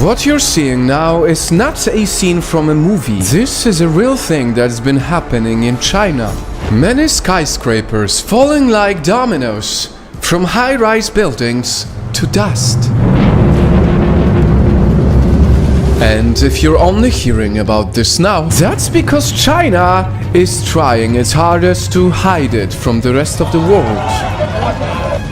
What you're seeing now is not a scene from a movie. This is a real thing that's been happening in China. Many skyscrapers falling like dominoes from high-rise buildings to dust. And if you're only hearing about this now, that's because China is trying its hardest to hide it from the rest of the world.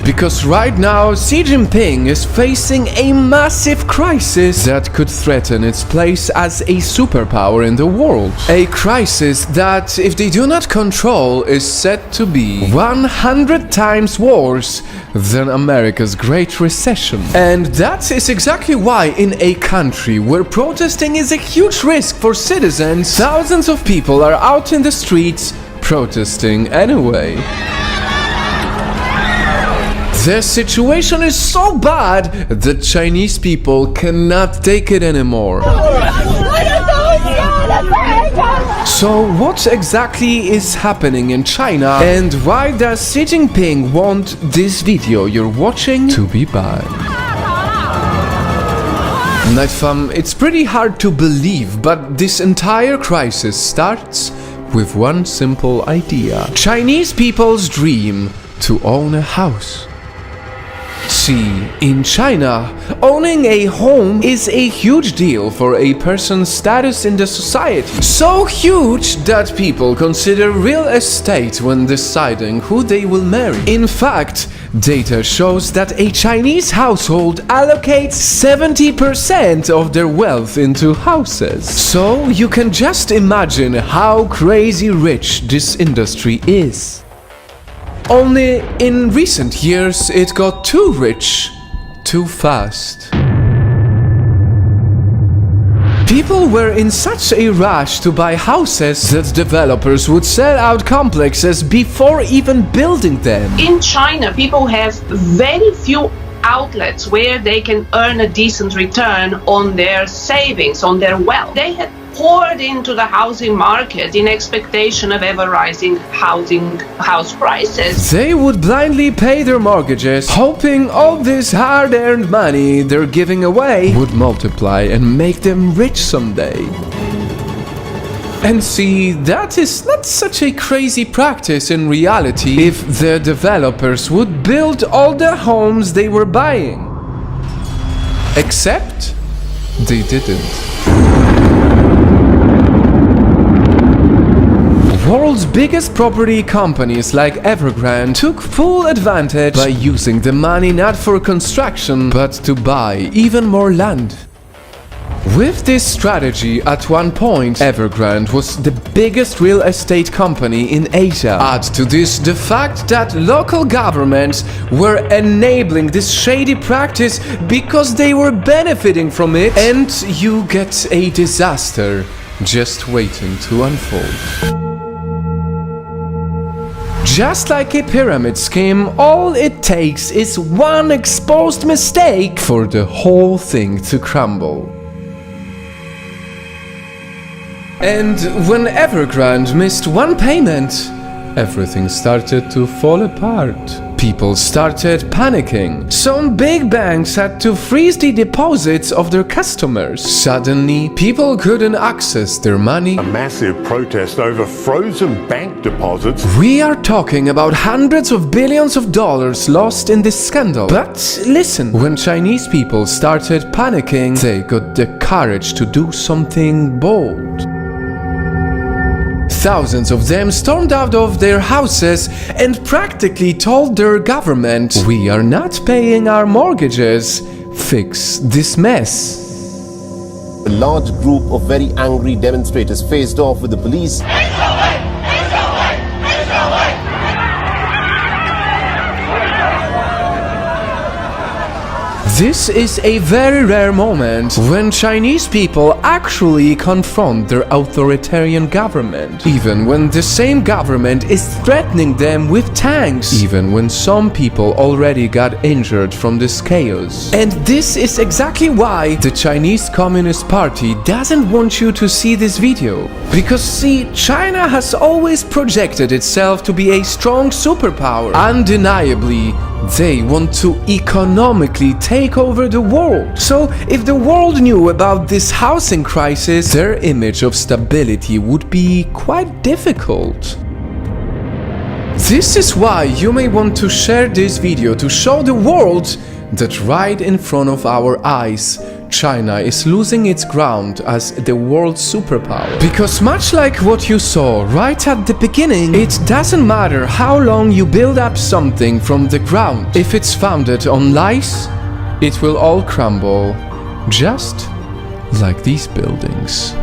Because right now, Xi Jinping is facing a massive crisis that could threaten its place as a superpower in the world. A crisis that, if they do not control, is said to be 100 times worse than America's Great Recession. And that is exactly why in a country where protesting is a huge risk for citizens, thousands of people are out in the streets protesting anyway. The situation is so bad that Chinese people cannot take it anymore. So what exactly is happening in China, and why does Xi Jinping want this video you're watching to be banned? Night fam, it's pretty hard to believe, but this entire crisis starts with one simple idea. Chinese people's dream to own a house. See, in China, owning a home is a huge deal for a person's status in the society. So huge that people consider real estate when deciding who they will marry. In fact, data shows that a Chinese household allocates 70% of their wealth into houses. So you can just imagine how crazy rich this industry is. Only in recent years it got too rich, too fast. People were in such a rush to buy houses that developers would sell out complexes before even building them. In China, people have very few outlets where they can earn a decent return on their savings, on their wealth. They had poured into the housing market in expectation of ever rising house prices. They would blindly pay their mortgages, hoping all this hard-earned money they're giving away would multiply and make them rich someday. And see, that is not such a crazy practice in reality if the developers would build all the homes they were buying. Except they didn't. World's biggest property companies like Evergrande took full advantage by using the money not for construction but to buy even more land. With this strategy, at one point, Evergrande was the biggest real estate company in Asia. Add to this the fact that local governments were enabling this shady practice because they were benefiting from it, and you get a disaster just waiting to unfold. Just like a pyramid scheme, all it takes is one exposed mistake for the whole thing to crumble. And when Evergrande missed one payment, everything started to fall apart. People started panicking. Some big banks had to freeze the deposits of their customers. Suddenly, people couldn't access their money. A massive protest over frozen bank deposits. We are talking about hundreds of billions of dollars lost in this scandal. But listen, when Chinese people started panicking, they got the courage to do something bold. Thousands of them stormed out of their houses and practically told their government, "We are not paying our mortgages. Fix this mess." A large group of very angry demonstrators faced off with the police. This is a very rare moment when Chinese people actually confront their authoritarian government, even when the same government is threatening them with tanks, even when some people already got injured from this chaos. And this is exactly why the Chinese Communist Party doesn't want you to see this video. Because see, China has always projected itself to be a strong superpower. Undeniably, they want to economically take over the world. So if the world knew about this housing crisis, their image of stability would be quite difficult. This is why you may want to share this video to show the world that right in front of our eyes, China is losing its ground as the world superpower. Because much like what you saw right at the beginning, it doesn't matter how long you build up something from the ground. If it's founded on lies, it will all crumble, just like these buildings.